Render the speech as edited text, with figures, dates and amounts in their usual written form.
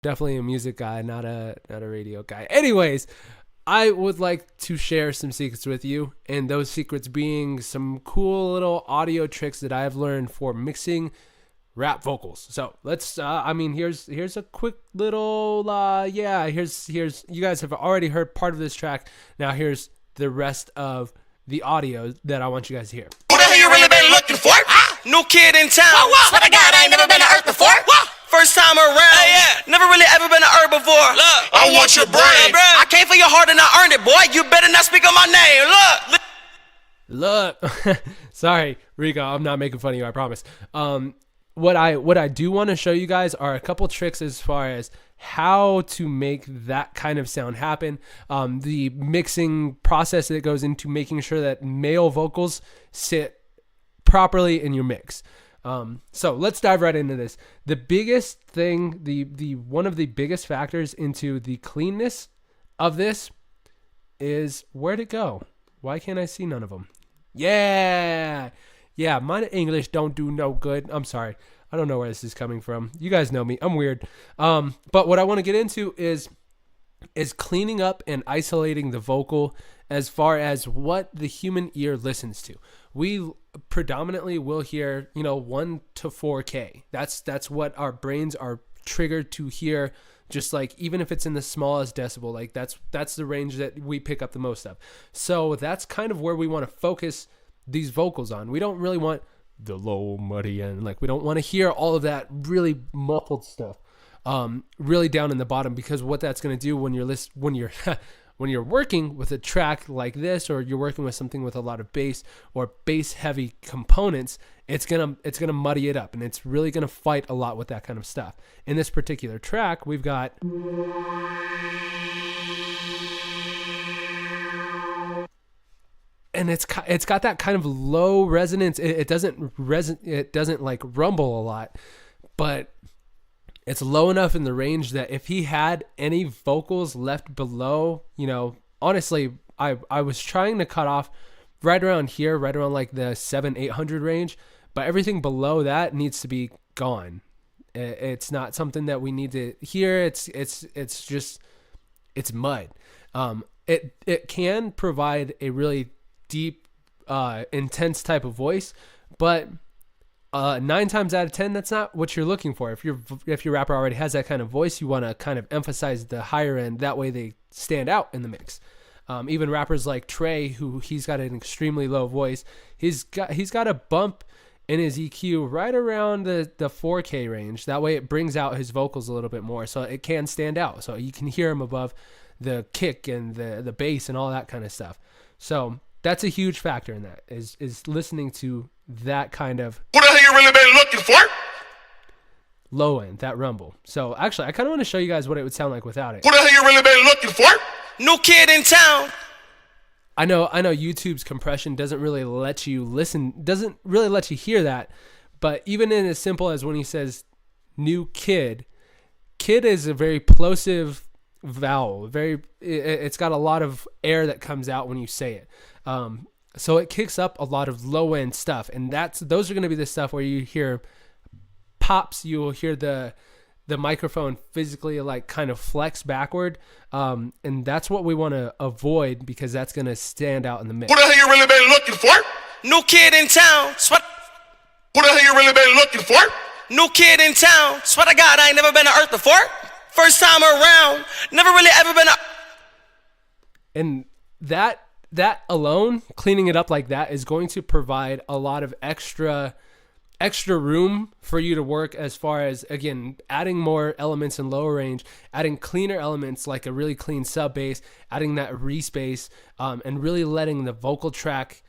Definitely a music guy, not a radio guy. Anyways, I would like to share some secrets with you, and those secrets being some cool little audio tricks that I've learned for mixing rap vocals. So let's here's a quick little here's you guys have already heard part of this track. Now here's the rest of the audio that I want you guys to hear. Who the hell you really been looking for? New kid in town. Swear to God, I ain't never been to Earth before. First time around. Never really ever been to Earth before. Look, I want your brain. I came for your heart and I earned it, boy. You better not speak on my name. Look. Sorry, Rico, I'm not making fun of you, I promise. What I do want to show you guys are a couple tricks as far as how to make that kind of sound happen. The mixing process that goes into making sure that male vocals sit properly in your mix. So let's dive right into this. The biggest thing, the one of the biggest factors into the cleanness of this is, where'd it go? Why can't I see none of them? Yeah, my English don't do no good. I'm sorry. I don't know where this is coming from. You guys know me. I'm weird. But what I want to get into is cleaning up and isolating the vocal as far as what the human ear listens to. We predominantly will hear, 1 to 4K. That's what our brains are triggered to hear. Just like, even if it's in the smallest decibel, like that's the range that we pick up the most of. So that's kind of where we want to focus these vocals on. We don't really want the low muddy end. Like, we don't want to hear all of that really muffled stuff, really down in the bottom, because what that's going to do when you're when you're working with a track like this, or you're working with something with a lot of bass or bass heavy components, it's gonna muddy it up, and it's really gonna fight a lot with that kind of stuff. In this particular track, we've got and it's got that kind of low resonance. It doesn't like rumble a lot, but it's low enough in the range that if he had any vocals left below, honestly, I was trying to cut off right around here, right around like the 700-800 range, but everything below that needs to be gone. It's not something that we need to hear. It's just mud. It can provide a really deep, intense type of voice, but 9 times out of 10, that's not what you're looking for. If your rapper already has that kind of voice, you want to kind of emphasize the higher end. That way they stand out in the mix. Even rappers like Trey, who he's got an extremely low voice, he's got a bump in his EQ right around the 4K range. That way it brings out his vocals a little bit more, so it can stand out. So you can hear him above the kick and the bass and all that kind of stuff. So that's a huge factor in that, is listening to that kind of Who the hell you really been looking for? low end, that rumble. So actually, I kind of want to show you guys what it would sound like without it. Who the hell you really been looking for? New kid in town. I know YouTube's compression doesn't really let you hear that, but even in as simple as when he says new kid is a very plosive vowel. It's got a lot of air that comes out when you say it. So it kicks up a lot of low end stuff, and those are going to be the stuff where you hear pops. You will hear the microphone physically like kind of flex backward, and that's what we want to avoid, because that's going to stand out in the mix. Who the hell you really been looking for? New kid in town. Who the hell you really been looking for? New kid in town. Swear to God, I ain't never been to Earth before. First time around. Never really ever been to... And that alone, cleaning it up like that, is going to provide a lot of extra room for you to work, as far as, again, adding more elements in lower range, adding cleaner elements like a really clean sub bass, adding that respace, and really letting the vocal track